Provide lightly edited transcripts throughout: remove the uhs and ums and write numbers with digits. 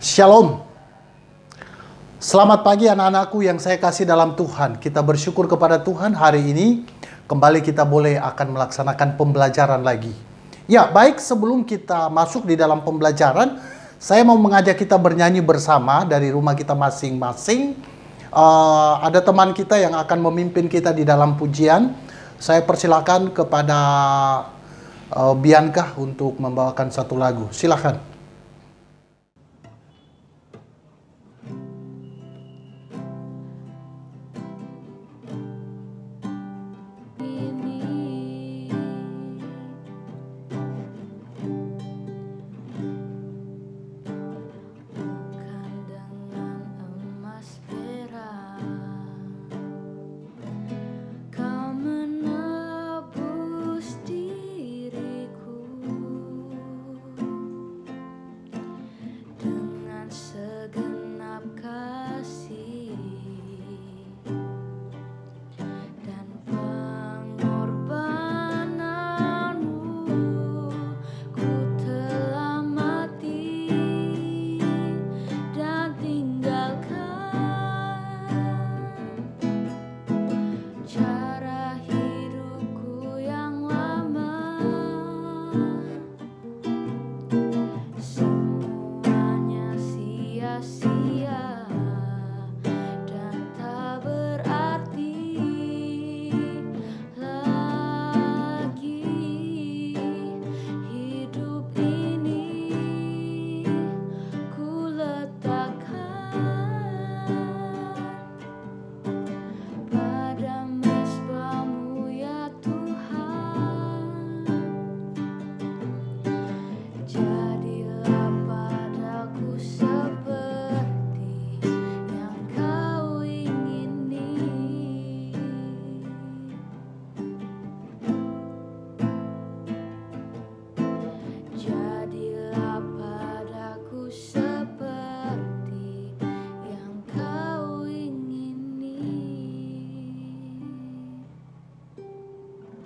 Shalom. Selamat pagi anak-anakku yang saya kasih dalam Tuhan. Kita bersyukur kepada Tuhan hari ini kembali kita boleh akan melaksanakan pembelajaran lagi. Ya, baik, sebelum kita masuk di dalam pembelajaran, saya mau mengajak kita bernyanyi bersama dari rumah kita masing-masing. Ada teman kita yang akan memimpin kita di dalam pujian. Saya persilakan kepada Bianca untuk membawakan satu lagu. Silakan.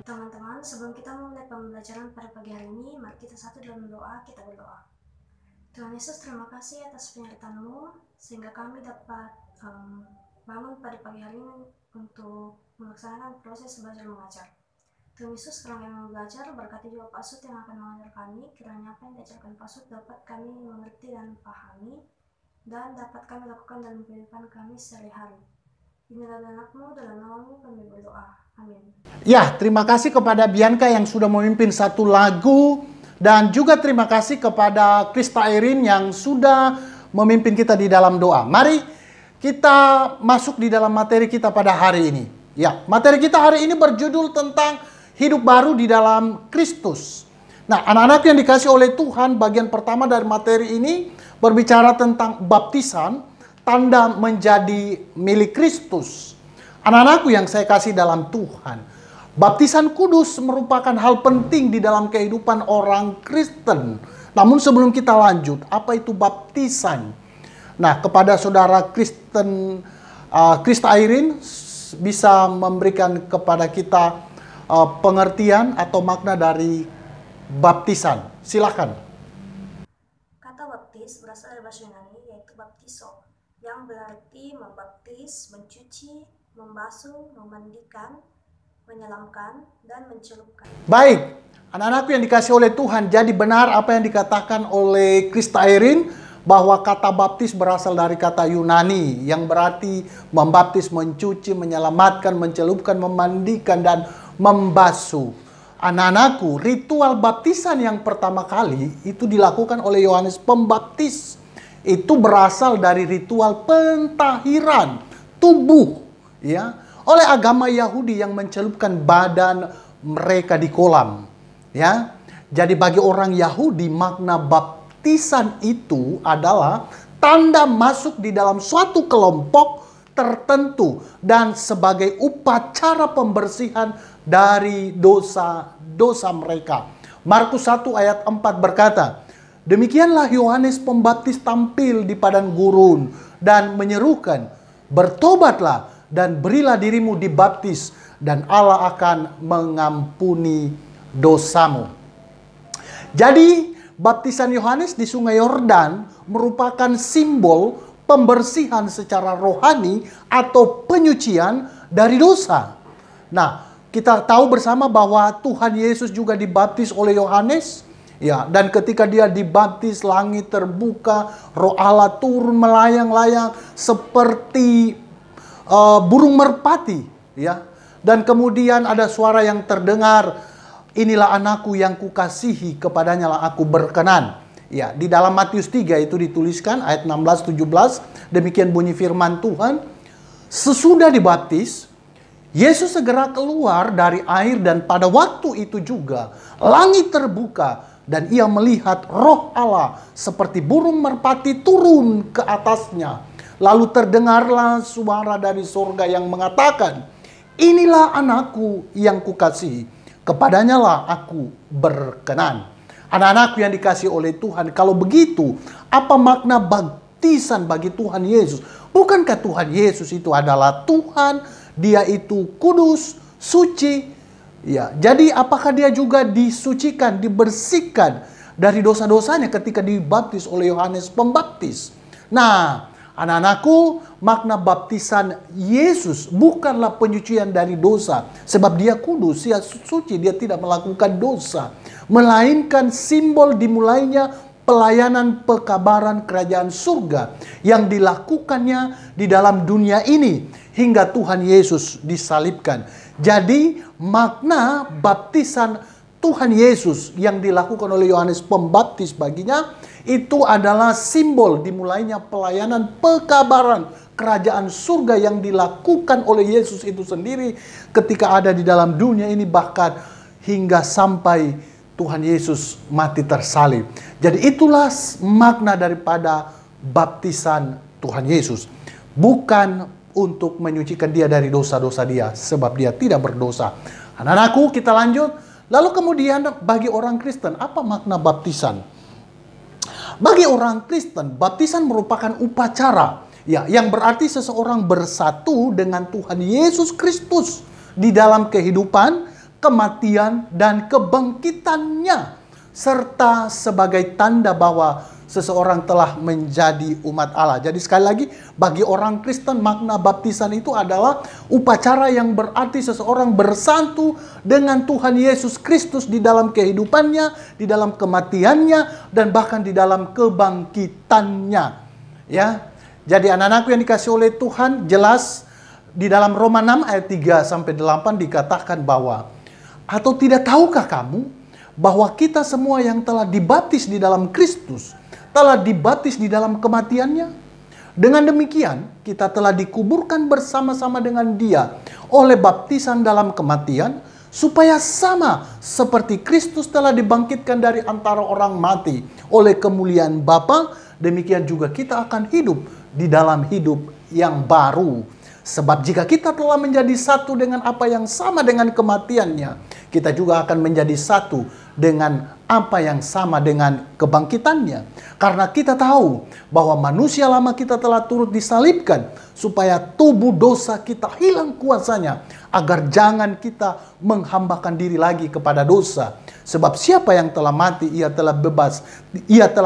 Teman-teman, sebelum kita memulai pembelajaran pada pagi hari ini, mari kita satu dalam doa, kita berdoa. Tuhan Yesus, terima kasih atas penyertaan-Mu, sehingga kami dapat bangun pada pagi hari ini untuk melaksanakan proses belajar mengajar. Tuhan Yesus, sekarang yang belajar, berkati juga Pak Sud yang akan mengajar kami, kiranya apa yang diajarkan Pak Sud dapat kami mengerti dan pahami, dan dapat kami lakukan dalam kehidupan kami sehari-hari. Inilah anak-Mu, dalam nama-Mu kami berdoa. Amin. Ya, terima kasih kepada Bianca yang sudah memimpin satu lagu. Dan juga terima kasih kepada Krista Erin yang sudah memimpin kita di dalam doa. Mari kita masuk di dalam materi kita pada hari ini. Ya, materi kita hari ini berjudul tentang hidup baru di dalam Kristus. Nah, anak-anak yang dikasih oleh Tuhan, bagian pertama dari materi ini berbicara tentang baptisan, tanda menjadi milik Kristus. Anak-anakku yang saya kasih dalam Tuhan, baptisan kudus merupakan hal penting di dalam kehidupan orang Kristen. Namun sebelum kita lanjut, apa itu baptisan? Nah, kepada saudara Krista Irene bisa memberikan kepada kita pengertian atau makna dari baptisan. Silakan. Kata baptis berasal dari bahasa Yunani, yaitu baptiso, yang berarti membaptis, mencuci, membasuh, memandikan, menyelamkan, dan mencelupkan. Baik, anak-anakku yang dikasih oleh Tuhan, jadi benar apa yang dikatakan oleh Krista Erin, bahwa kata baptis berasal dari kata Yunani, yang berarti membaptis, mencuci, menyelamatkan, mencelupkan, memandikan, dan membasuh. Anak-anakku, ritual baptisan yang pertama kali itu dilakukan oleh Yohanes Pembaptis. Itu berasal dari ritual pentahiran tubuh, ya, oleh agama Yahudi yang mencelupkan badan mereka di kolam, ya. Jadi bagi orang Yahudi makna baptisan itu adalah tanda masuk di dalam suatu kelompok tertentu dan sebagai upacara pembersihan dari dosa-dosa mereka. Markus 1 ayat 4 berkata, demikianlah Yohanes Pembaptis tampil di padang gurun dan menyerukan, bertobatlah dan berilah dirimu dibaptis dan Allah akan mengampuni dosamu. Jadi baptisan Yohanes di Sungai Yordan merupakan simbol pembersihan secara rohani atau penyucian dari dosa. Nah, kita tahu bersama bahwa Tuhan Yesus juga dibaptis oleh Yohanes. Ya, dan ketika dia dibaptis, langit terbuka, Roh Allah turun melayang-layang seperti burung merpati, ya. Dan kemudian ada suara yang terdengar, inilah anakku yang kukasihi, kepadanya lah aku berkenan. Ya, di dalam Matius 3 itu dituliskan ayat 16-17, demikian bunyi firman Tuhan. Sesudah dibaptis, Yesus segera keluar dari air dan pada waktu itu juga langit terbuka dan ia melihat Roh Allah seperti burung merpati turun ke atasnya. Lalu terdengarlah suara dari surga yang mengatakan, inilah anakku yang kukasihi, kepadanya lah aku berkenan. Anak-anakku yang dikasihi oleh Tuhan, kalau begitu, apa makna baptisan bagi Tuhan Yesus? Bukankah Tuhan Yesus itu adalah Tuhan, dia itu kudus, suci? Ya, jadi apakah dia juga disucikan, dibersihkan dari dosa-dosanya ketika dibaptis oleh Yohanes Pembaptis? Nah, anak-anakku, makna baptisan Yesus bukanlah penyucian dari dosa. Sebab dia kudus, dia suci, dia tidak melakukan dosa. Melainkan simbol dimulainya pelayanan pekabaran kerajaan surga yang dilakukannya di dalam dunia ini hingga Tuhan Yesus disalibkan. Jadi makna baptisan Tuhan Yesus yang dilakukan oleh Yohanes Pembaptis baginya itu adalah simbol dimulainya pelayanan pekabaran kerajaan surga yang dilakukan oleh Yesus itu sendiri ketika ada di dalam dunia ini, bahkan hingga sampai Tuhan Yesus mati tersalib. Jadi itulah makna daripada baptisan Tuhan Yesus. Bukan untuk menyucikan dia dari dosa-dosa dia, sebab dia tidak berdosa. Anak-anakku, kita lanjut. Lalu kemudian bagi orang Kristen, apa makna baptisan? Bagi orang Kristen, baptisan merupakan upacara, ya, yang berarti seseorang bersatu dengan Tuhan Yesus Kristus di dalam kehidupan, kematian, dan kebangkitannya, serta sebagai tanda bahwa seseorang telah menjadi umat Allah. Jadi sekali lagi, bagi orang Kristen makna baptisan itu adalah upacara yang berarti seseorang bersatu dengan Tuhan Yesus Kristus di dalam kehidupannya, di dalam kematiannya, dan bahkan di dalam kebangkitannya. Ya, jadi anak-anakku yang dikasih oleh Tuhan, jelas di dalam Roma 6 ayat 3-8 dikatakan bahwa, atau tidak tahukah kamu bahwa kita semua yang telah dibaptis di dalam Kristus telah dibaptis di dalam kematiannya? Dengan demikian, kita telah dikuburkan bersama-sama dengan dia oleh baptisan dalam kematian, supaya sama seperti Kristus telah dibangkitkan dari antara orang mati oleh kemuliaan Bapa, demikian juga kita akan hidup di dalam hidup yang baru. Sebab jika kita telah menjadi satu dengan apa yang sama dengan kematiannya, kita juga akan menjadi satu dengan apa yang sama dengan kebangkitannya. Karena kita tahu bahwa manusia lama kita telah turut disalibkan, supaya tubuh dosa kita hilang kuasanya, agar jangan kita menghambakan diri lagi kepada dosa. Sebab siapa yang telah mati, ia telah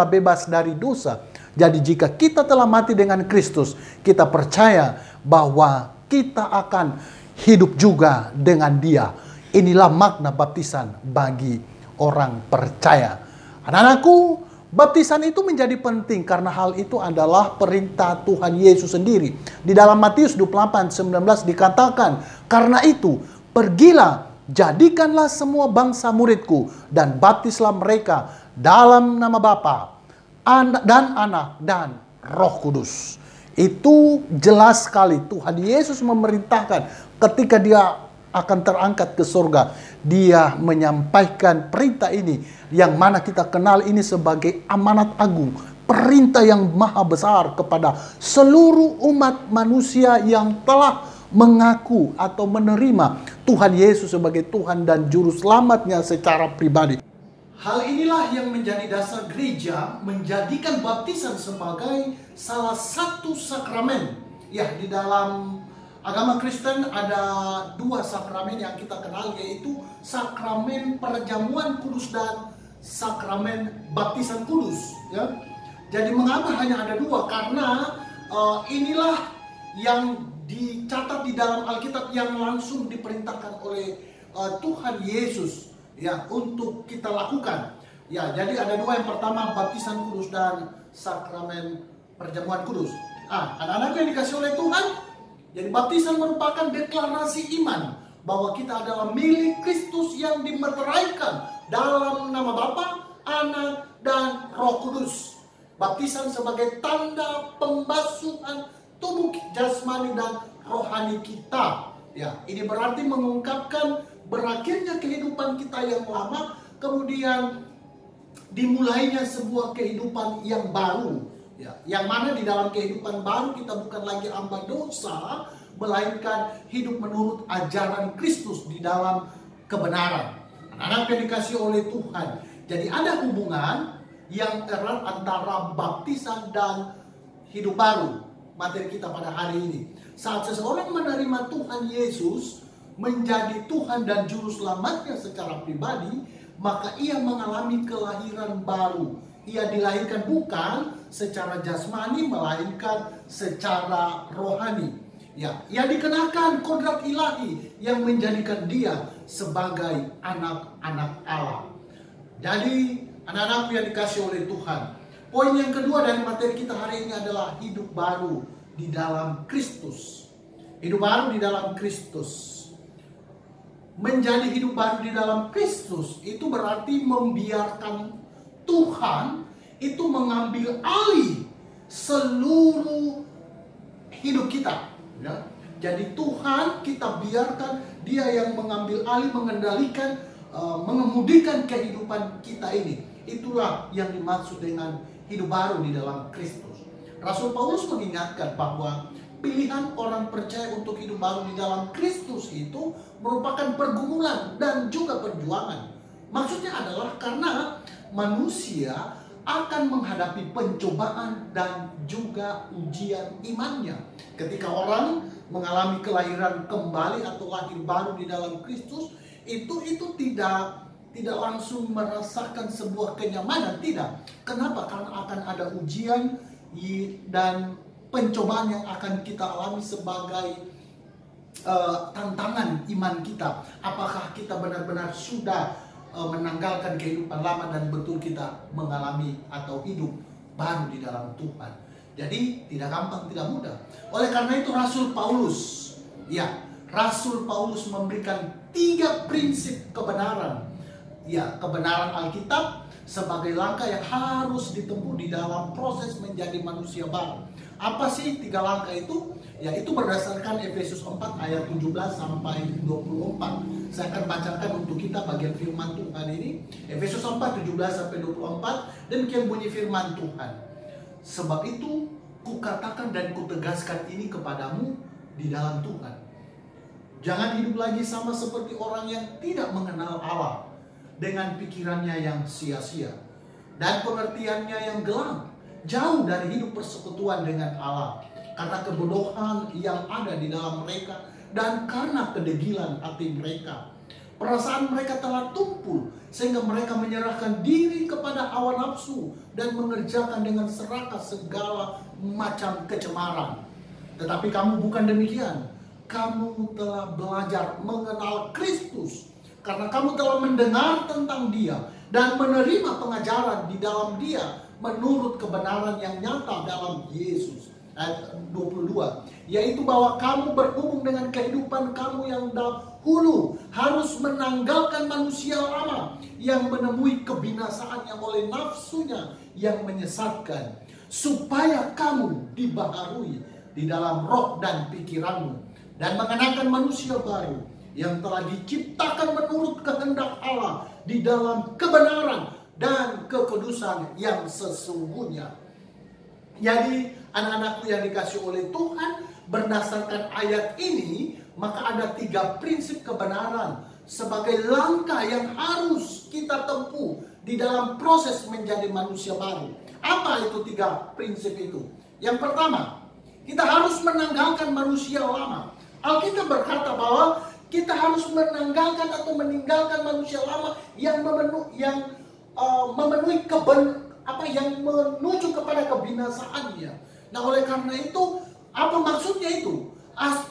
bebas dari dosa. Jadi jika kita telah mati dengan Kristus, kita percaya bahwa kita akan hidup juga dengan dia. Inilah makna baptisan bagi orang percaya. Anak-anakku, baptisan itu menjadi penting karena hal itu adalah perintah Tuhan Yesus sendiri. Di dalam Matius 28:19 dikatakan, karena itu pergilah, jadikanlah semua bangsa muridku dan baptislah mereka dalam nama Bapa dan Anak dan Roh Kudus. Itu jelas sekali Tuhan Yesus memerintahkan ketika dia akan terangkat ke surga. Dia menyampaikan perintah ini yang mana kita kenal ini sebagai amanat agung. Perintah yang maha besar kepada seluruh umat manusia yang telah mengaku atau menerima Tuhan Yesus sebagai Tuhan dan Juru Selamatnya secara pribadi. Hal inilah yang menjadi dasar gereja menjadikan baptisan sebagai salah satu sakramen. Ya, di dalam agama Kristen ada dua sakramen yang kita kenal, yaitu sakramen perjamuan kudus dan sakramen baptisan kudus. Ya. Jadi mengapa hanya ada dua? Karena inilah yang dicatat di dalam Alkitab yang langsung diperintahkan oleh Tuhan Yesus ya untuk kita lakukan. Ya, jadi ada dua, yang pertama baptisan kudus dan sakramen perjamuan kudus. Anak-anak yang dikasih oleh Tuhan, jadi baptisan merupakan deklarasi iman bahwa kita adalah milik Kristus yang dimeteraikan dalam nama Bapa, Anak, dan Roh Kudus. Baptisan sebagai tanda pembasuhan tubuh jasmani dan rohani kita. Ya, ini berarti mengungkapkan berakhirnya kehidupan kita yang lama, kemudian dimulainya sebuah kehidupan yang baru. Ya, yang mana di dalam kehidupan baru kita bukan lagi hamba dosa, melainkan hidup menurut ajaran Kristus di dalam kebenaran. Anak-anak yang dikasih oleh Tuhan. Jadi ada hubungan yang erat antara baptisan dan hidup baru. Materi kita pada hari ini. Saat seseorang menerima Tuhan Yesus menjadi Tuhan dan Juru Selamatnya secara pribadi, maka ia mengalami kelahiran baru. Ia dilahirkan bukan secara jasmani, melainkan secara rohani. Ya, ia dikenakan kodrat ilahi yang menjadikan dia sebagai anak-anak Allah. Jadi, anak-anak yang dikasih oleh Tuhan. Poin yang kedua dari materi kita hari ini adalah hidup baru di dalam Kristus. Hidup baru di dalam Kristus. Menjadi hidup baru di dalam Kristus itu berarti membiarkan Tuhan itu mengambil alih seluruh hidup kita. Ya. Jadi Tuhan kita biarkan dia yang mengambil alih, mengendalikan, mengemudikan kehidupan kita ini. Itulah yang dimaksud dengan hidup baru di dalam Kristus. Rasul Paulus mengingatkan bahwa pilihan orang percaya untuk hidup baru di dalam Kristus itu merupakan pergumulan dan juga perjuangan. Maksudnya adalah karena manusia akan menghadapi pencobaan dan juga ujian imannya. Ketika orang mengalami kelahiran kembali atau lahir baru di dalam Kristus, itu tidak langsung merasakan sebuah kenyamanan, tidak. Kenapa? Karena akan ada ujian dan pencobaan yang akan kita alami sebagai tantangan iman kita. Apakah kita benar-benar sudah menanggalkan kehidupan lama dan betul kita mengalami atau hidup baru di dalam Tuhan. Jadi tidak gampang, tidak mudah. Oleh karena itu Rasul Paulus memberikan 3 prinsip kebenaran. Ya, kebenaran Alkitab sebagai langkah yang harus ditempuh di dalam proses menjadi manusia baru. Apa sih 3 langkah itu? Yaitu berdasarkan Efesus 4 ayat 17 sampai 24. Saya akan bacakan untuk kita bagian firman Tuhan ini. Efesus 4 17 sampai 24. Demikian bunyi firman Tuhan. Sebab itu kukatakan dan kutegaskan ini kepadamu di dalam Tuhan. Jangan hidup lagi sama seperti orang yang tidak mengenal Allah, dengan pikirannya yang sia-sia dan pengertiannya yang gelap, jauh dari hidup persekutuan dengan Allah, karena kebodohan yang ada di dalam mereka dan karena kedegilan hati mereka. Perasaan mereka telah tumpul sehingga mereka menyerahkan diri kepada hawa nafsu dan mengerjakan dengan serakah segala macam kecemaran. Tetapi kamu bukan demikian. Kamu telah belajar mengenal Kristus karena kamu telah mendengar tentang Dia dan menerima pengajaran di dalam Dia menurut kebenaran yang nyata dalam Yesus. Ayat 22, yaitu bahwa kamu berhubung dengan kehidupan kamu yang dahulu harus menanggalkan manusia lama yang menemui kebinasaan yang oleh nafsunya yang menyesatkan, supaya kamu dibaharui di dalam roh dan pikiranmu dan mengenakan manusia baru yang telah diciptakan menurut kehendak Allah di dalam kebenaran dan kekudusan yang sesungguhnya. Jadi anak-anakku yang dikasih oleh Tuhan, berdasarkan ayat ini, maka ada 3 prinsip kebenaran sebagai langkah yang harus kita tempuh di dalam proses menjadi manusia baru. Apa itu 3 prinsip itu? Yang pertama, kita harus menanggalkan manusia lama. Alkitab berkata bahwa kita harus menanggalkan atau meninggalkan manusia lama yang memenuhi apa yang menuju kepada kebinasaannya. Nah, oleh karena itu, apa maksudnya itu?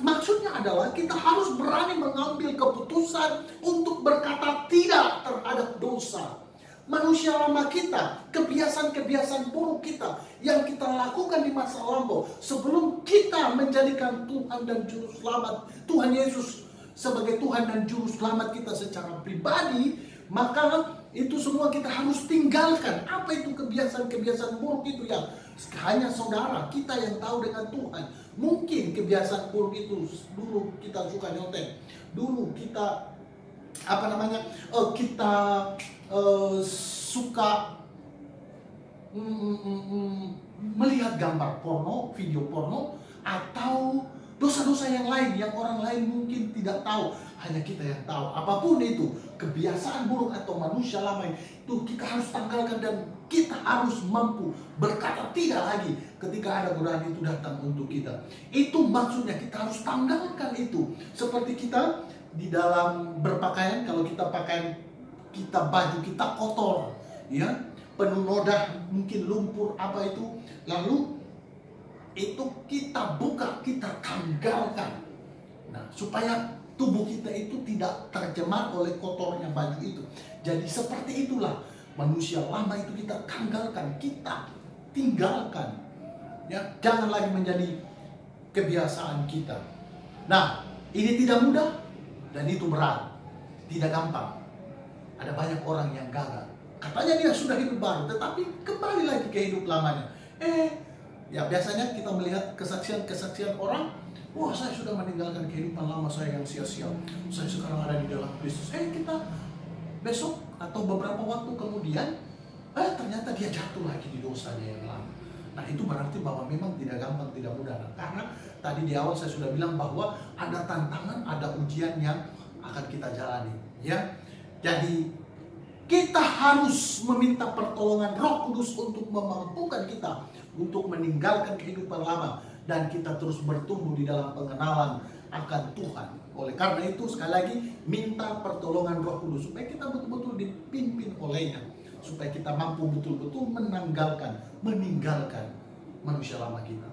Maksudnya adalah kita harus berani mengambil keputusan untuk berkata tidak terhadap dosa. Manusia lama kita, kebiasaan-kebiasaan buruk kita yang kita lakukan di masa lampau sebelum kita menjadikan Tuhan dan Juru Selamat, Tuhan Yesus sebagai Tuhan dan Juru Selamat kita secara pribadi, maka itu semua kita harus tinggalkan. Apa itu kebiasaan-kebiasaan buruk itu yang hanya saudara kita yang tahu dengan Tuhan. Mungkin kebiasaan buruk itu dulu kita suka nyontek, dulu kita kita suka melihat gambar porno, video porno, atau dosa-dosa yang lain yang orang lain mungkin tidak tahu, hanya kita yang tahu. Apapun itu, kebiasaan buruk atau manusia lama itu kita harus tanggalkan, dan kita harus mampu berkata tidak lagi ketika ada godaan itu datang untuk kita. Itu maksudnya kita harus tanggalkan itu. Seperti kita di dalam berpakaian, kalau kita pakaian kita, baju kita kotor, ya, penuh noda, mungkin lumpur apa itu, lalu itu kita buka, kita tanggalkan. Nah, supaya tubuh kita itu tidak tercemar oleh kotornya baju itu. Jadi seperti itulah manusia lama itu kita tanggalkan, kita tinggalkan. Ya, jangan lagi menjadi kebiasaan kita. Nah, ini tidak mudah dan itu berat, tidak gampang. Ada banyak orang yang gagal. Katanya dia sudah hidup baru, tetapi kembali lagi ke hidup lamanya. Ya biasanya kita melihat kesaksian-kesaksian orang, wah, saya sudah meninggalkan kehidupan lama saya yang sia-sia. Saya sekarang ada di dalam Kristus. Kita besok atau beberapa waktu kemudian, ternyata dia jatuh lagi di dosanya yang lama. Nah, itu berarti bahwa memang tidak gampang, tidak mudah. Nah, karena tadi di awal saya sudah bilang bahwa ada tantangan, ada ujian yang akan kita jalani. Ya, jadi kita harus meminta pertolongan Roh Kudus untuk memampukan kita untuk meninggalkan kehidupan lama, dan kita terus bertumbuh di dalam pengenalan akan Tuhan. Oleh karena itu, sekali lagi, minta pertolongan Roh Kudus supaya kita betul-betul dipimpin olehnya, supaya kita mampu betul-betul meninggalkan manusia lama kita.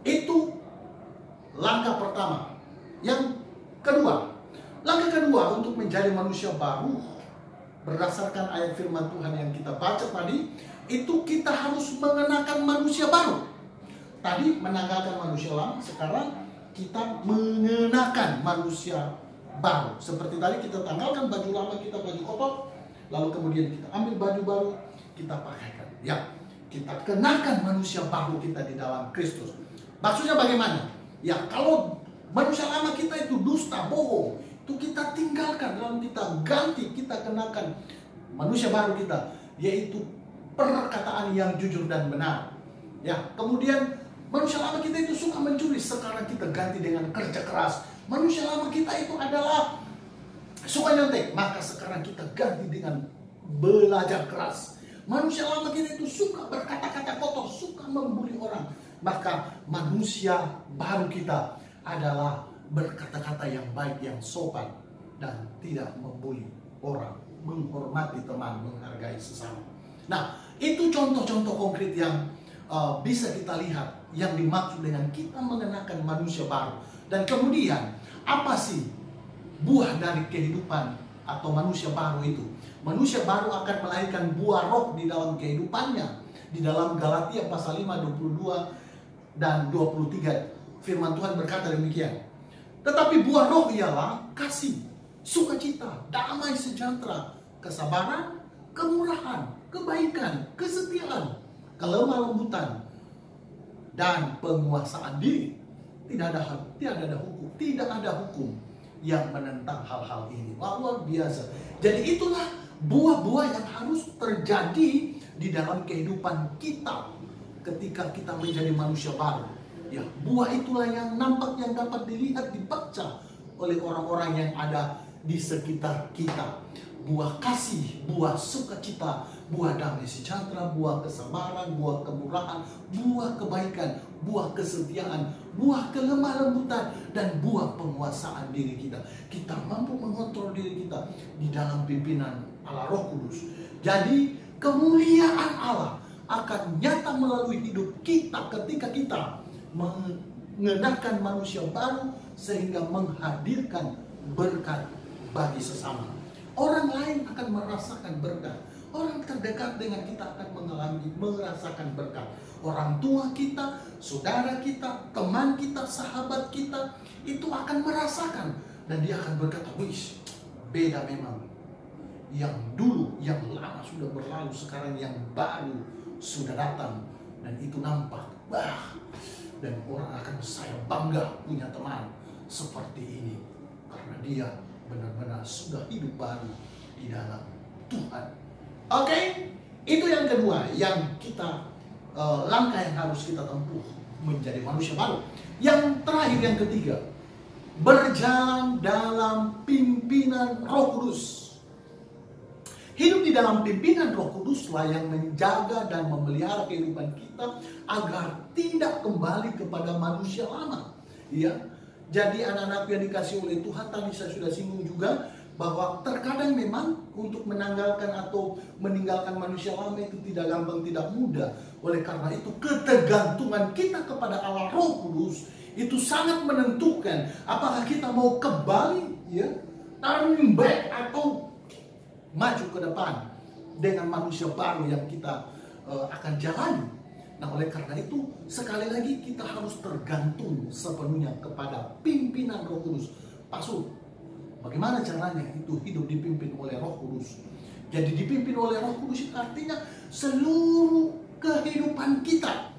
Itu langkah pertama. Yang kedua, langkah kedua untuk menjadi manusia baru berdasarkan ayat firman Tuhan yang kita baca tadi, itu kita harus mengenakan manusia baru. Tadi menanggalkan manusia lama, sekarang kita mengenakan manusia baru. Seperti tadi kita tanggalkan baju lama kita, baju kotor, lalu kemudian kita ambil baju baru, kita pakaikan. Ya, kita kenakan manusia baru kita di dalam Kristus. Maksudnya bagaimana? Ya, kalau manusia lama kita itu dusta, bohong, itu kita tinggalkan, lalu kita ganti, kita kenakan manusia baru kita, yaitu perkataan yang jujur dan benar. Ya, kemudian manusia lama kita itu suka mencuri, sekarang kita ganti dengan kerja keras. Manusia lama kita itu adalah suka nyontek, maka sekarang kita ganti dengan belajar keras. Manusia lama kita itu suka berkata-kata kotor, suka membuli orang, maka manusia baru kita adalah berkata-kata yang baik, yang sopan, dan tidak membuli orang, menghormati teman, menghargai sesama. Nah, itu contoh-contoh konkret yang bisa kita lihat yang dimaksud dengan kita mengenakan manusia baru. Dan kemudian, apa sih buah dari kehidupan atau manusia baru itu? Manusia baru akan melahirkan buah roh di dalam kehidupannya. Di dalam Galatia pasal 5, 22 dan 23, firman Tuhan berkata demikian. Tetapi buah roh ialah kasih, sukacita, damai sejahtera, kesabaran, kemurahan, kebaikan, kesetiaan, kelemah lembutan, dan penguasaan diri. Tidak ada hukum yang menentang hal-hal ini. Wah, luar biasa. Jadi itulah buah-buah yang harus terjadi di dalam kehidupan kita ketika kita menjadi manusia baru. Ya, buah itulah yang nampak, yang dapat dilihat, dibaca oleh orang-orang yang ada di sekitar kita. Buah kasih, buah sukacita, buah damai sejahtera, buah kesabaran, buah kemurahan, buah kebaikan, buah kesetiaan, buah kelemah lembutan, dan buah penguasaan diri kita. Kita mampu mengontrol diri kita di dalam pimpinan Allah Roh Kudus. Jadi kemuliaan Allah akan nyata melalui hidup kita ketika kita mengenakan manusia baru sehingga menghadirkan berkat bagi sesama. Orang lain akan merasakan berkat. Orang terdekat dengan kita akan merasakan berkat. Orang tua kita, saudara kita, teman kita, sahabat kita itu akan merasakan dan dia akan berkata, "Wis, beda memang. Yang dulu, yang lama sudah berlalu, sekarang yang baru sudah datang." Dan itu nampak. Wah, dan orang akan, "Saya bangga punya teman seperti ini karena dia benar-benar sudah hidup baru di dalam Tuhan." Oke, itu yang kedua yang kita langkah yang harus kita tempuh menjadi manusia baru. Yang terakhir, yang ketiga, berjalan dalam pimpinan Roh Kudus. Hidup di dalam pimpinan Roh Kuduslah yang menjaga dan memelihara kehidupan kita agar tidak kembali kepada manusia lama. Ya, jadi anak-anak yang dikasih oleh Tuhan, tadi saya sudah singgung juga bahwa terkadang memang untuk menanggalkan atau meninggalkan manusia lama itu tidak gampang, tidak mudah. Oleh karena itu ketergantungan kita kepada Allah Roh Kudus itu sangat menentukan apakah kita mau kembali, ya, turning back, atau maju ke depan dengan manusia baru yang kita akan jalani. Nah, oleh karena itu sekali lagi kita harus tergantung sepenuhnya kepada pimpinan Roh Kudus. Pastor, bagaimana caranya itu hidup dipimpin oleh Roh Kudus? Jadi dipimpin oleh Roh Kudus itu artinya seluruh kehidupan kita,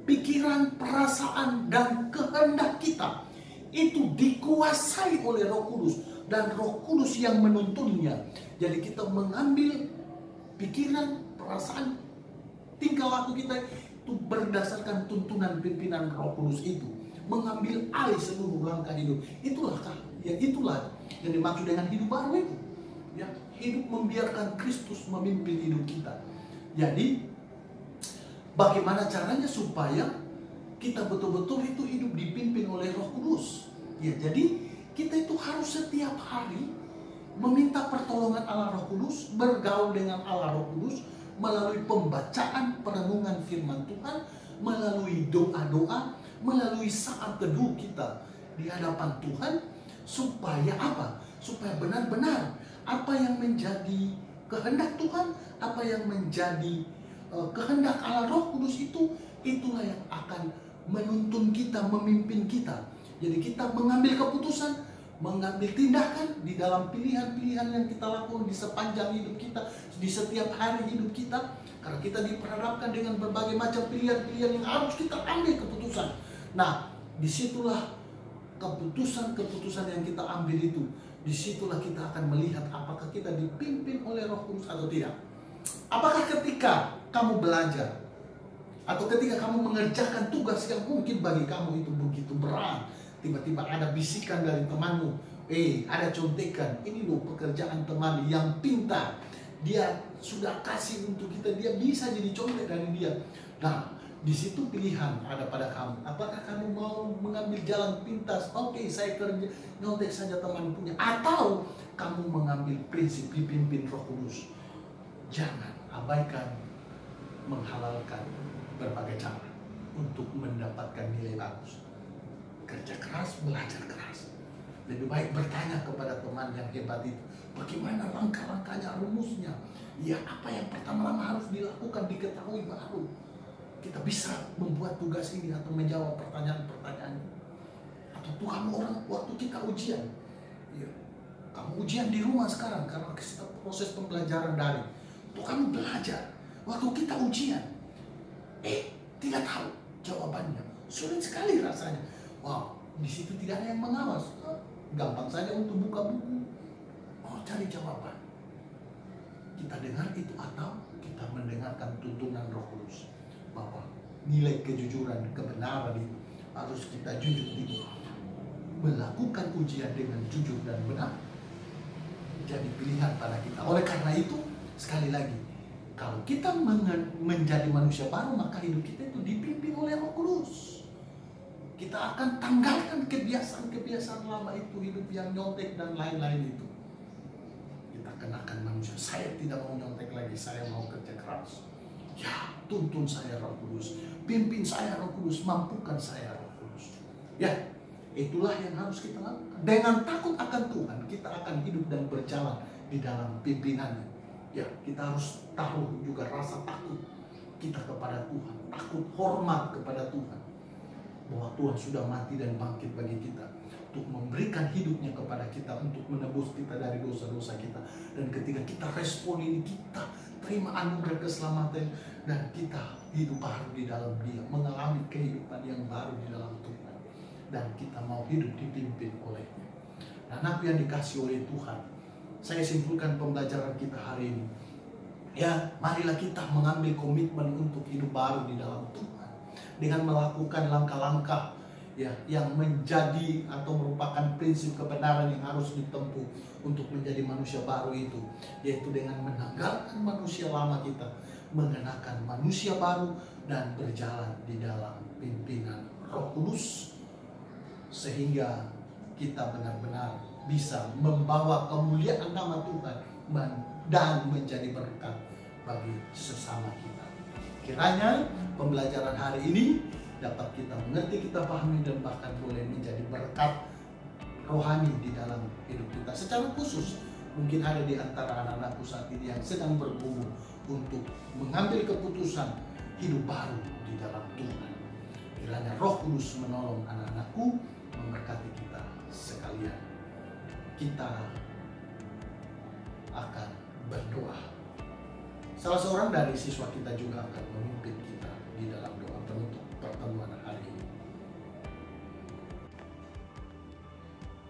pikiran, perasaan, dan kehendak kita itu dikuasai oleh Roh Kudus dan Roh Kudus yang menuntunnya. Jadi kita mengambil pikiran, perasaan, tingkah laku kita itu berdasarkan tuntunan pimpinan Roh Kudus itu, mengambil alih seluruh langkah hidup. Itulah yang dimaksud dengan hidup baru itu. Ya, hidup membiarkan Kristus memimpin hidup kita. Jadi bagaimana caranya supaya kita betul-betul itu hidup dipimpin oleh Roh Kudus? Ya, jadi kita itu harus setiap hari meminta pertolongan Allah Roh Kudus, bergaul dengan Allah Roh Kudus melalui pembacaan perenungan firman Tuhan, melalui doa-doa, melalui saat teduh kita di hadapan Tuhan, supaya apa? Supaya benar-benar apa yang menjadi kehendak Tuhan, apa yang menjadi kehendak Allah Roh Kudus itulah yang akan menuntun kita, memimpin kita. Jadi kita mengambil keputusan, mengambil tindakan di dalam pilihan-pilihan yang kita lakukan di sepanjang hidup kita, di setiap hari hidup kita. Karena kita diperhadapkan dengan berbagai macam pilihan-pilihan yang harus kita ambil keputusan. Nah, disitulah keputusan-keputusan yang kita ambil itu, disitulah kita akan melihat apakah kita dipimpin oleh Roh Kudus atau tidak. Apakah ketika kamu belajar atau ketika kamu mengerjakan tugas yang mungkin bagi kamu itu begitu berat, tiba-tiba ada bisikan dari temanmu, ada contekan, ini loh pekerjaan teman yang pintar, dia sudah kasih untuk kita, dia bisa jadi contek dari dia. Nah, di situ pilihan ada pada kamu. Apakah kamu mau mengambil jalan pintas? Oke, saya kerja nyontek saja teman punya. Atau kamu mengambil prinsip dipimpin Roh Kudus. Jangan abaikan menghalalkan berbagai cara untuk mendapatkan nilai bagus. Kerja keras, belajar keras. Lebih baik bertanya kepada teman yang hebat itu, bagaimana langkah-langkahnya, rumusnya. Ya, apa yang pertama-tama harus dilakukan, diketahui baru kita bisa membuat tugas ini atau menjawab pertanyaan-pertanyaan. Atau tuh kamu orang waktu kita ujian, ya, kamu ujian di rumah sekarang karena proses pembelajaran daring. Tuh kamu belajar waktu kita ujian, tidak tahu jawabannya, sulit sekali rasanya. Wow, di situ tidak ada yang mengawas. Gampang saja untuk buka buku, cari jawaban. Kita dengar itu atau kita mendengarkan tuntunan Roh Kudus bahwa nilai kejujuran, kebenaran itu harus kita jujur itu. Melakukan ujian dengan jujur dan benar jadi pilihan pada kita. Oleh karena itu, sekali lagi, kalau kita menjadi manusia baru, maka hidup kita itu dipimpin oleh Roh Kudus. Kita akan tanggalkan kebiasaan-kebiasaan lama itu, hidup yang nyontek dan lain-lain itu. Kita kita kenakan manusia. Saya tidak mau nyontek lagi, saya mau kerja keras. Ya, tuntun saya Roh Kudus, pimpin saya Roh Kudus, mampukan saya Roh Kudus. Ya, itulah yang harus kita lakukan. Dengan takut akan Tuhan, kita akan hidup dan berjalan di dalam pimpinannya. Ya, kita harus taruh juga rasa takut kita kepada Tuhan, takut hormat kepada Tuhan, bahwa Tuhan sudah mati dan bangkit bagi kita, untuk memberikan hidupnya kepada kita, untuk menebus kita dari dosa-dosa kita. Dan ketika kita respon ini, kita terima anugerah keselamatan, dan kita hidup baru di dalam Dia, mengalami kehidupan yang baru di dalam Tuhan, dan kita mau hidup dipimpin olehnya. Dan apa yang dikasih oleh Tuhan, saya simpulkan pembelajaran kita hari ini. Ya, marilah kita mengambil komitmen untuk hidup baru di dalam Tuhan, dengan melakukan langkah-langkah ya yang menjadi atau merupakan prinsip kebenaran yang harus ditempuh untuk menjadi manusia baru itu, yaitu dengan menanggalkan manusia lama kita, mengenakan manusia baru, dan berjalan di dalam pimpinan Roh Kudus, sehingga kita benar-benar bisa membawa kemuliaan nama Tuhan dan menjadi berkat bagi sesama kita. Kiranya pembelajaran hari ini dapat kita mengerti, kita pahami, dan bahkan boleh menjadi berkat rohani di dalam hidup kita. Secara khusus, mungkin ada di antara anak-anakku saat ini yang sedang bergumul untuk mengambil keputusan hidup baru di dalam Tuhan. Kiranya Roh Kudus menolong anak-anakku, memberkati kita sekalian. Kita akan berdoa. Salah seorang dari siswa kita juga akan memimpin kita di dalam doa penutup pertemuan hari ini.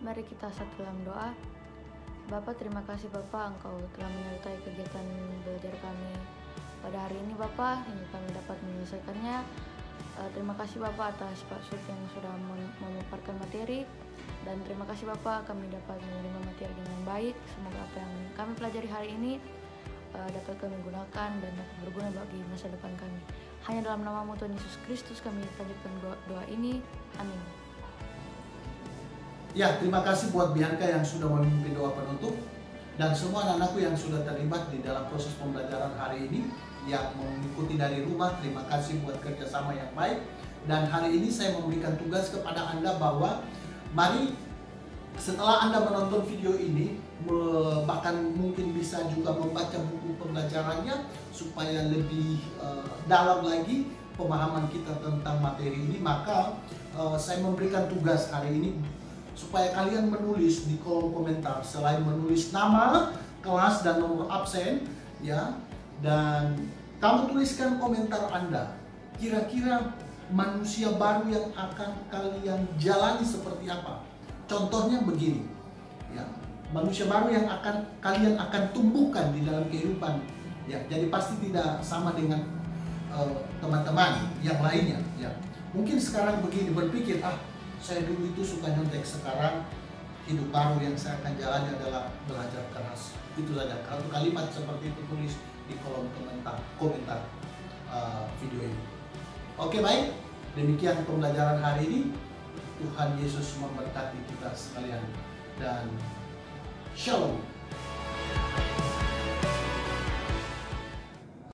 Mari kita satu dalam doa. Bapak, terima kasih Bapak, Engkau telah menyertai kegiatan belajar kami pada hari ini Bapak, hingga kami dapat menyelesaikannya. Terima kasih Bapak atas Pak Sud yang sudah memaparkan materi, dan terima kasih Bapak kami dapat menerima materi dengan baik. Semoga apa yang kami pelajari hari ini dapat kami gunakan dan dapat berguna bagi masa depan kami. Hanya dalam nama Tuhan Yesus Kristus kami lanjutkan doa ini. Amin. Ya, terima kasih buat Bianca yang sudah memimpin doa penutup, dan semua anak-anakku yang sudah terlibat di dalam proses pembelajaran hari ini, yang mengikuti dari rumah. Terima kasih buat kerjasama yang baik. Dan hari ini saya memberikan tugas kepada Anda bahwa mari setelah Anda menonton video ini, bahkan mungkin bisa juga membaca buku pembelajarannya supaya lebih dalam lagi pemahaman kita tentang materi ini. Maka saya memberikan tugas hari ini supaya kalian menulis di kolom komentar, selain menulis nama, kelas, dan nomor absen, ya, dan kamu tuliskan komentar Anda. Kira-kira manusia baru yang akan kalian jalani seperti apa? Contohnya begini, ya, manusia baru yang kalian akan tumbuhkan di dalam kehidupan, ya. Jadi pasti tidak sama dengan teman-teman yang lainnya, ya. Mungkin sekarang begini, berpikir, saya dulu itu suka nyontek, sekarang hidup baru yang saya akan jalani adalah belajar keras. Itu saja. Kalau kalimat seperti itu tulis di kolom komentar video ini. Oke, baik. Demikian pembelajaran hari ini. Tuhan Yesus memberkati kita sekalian, dan Shalom.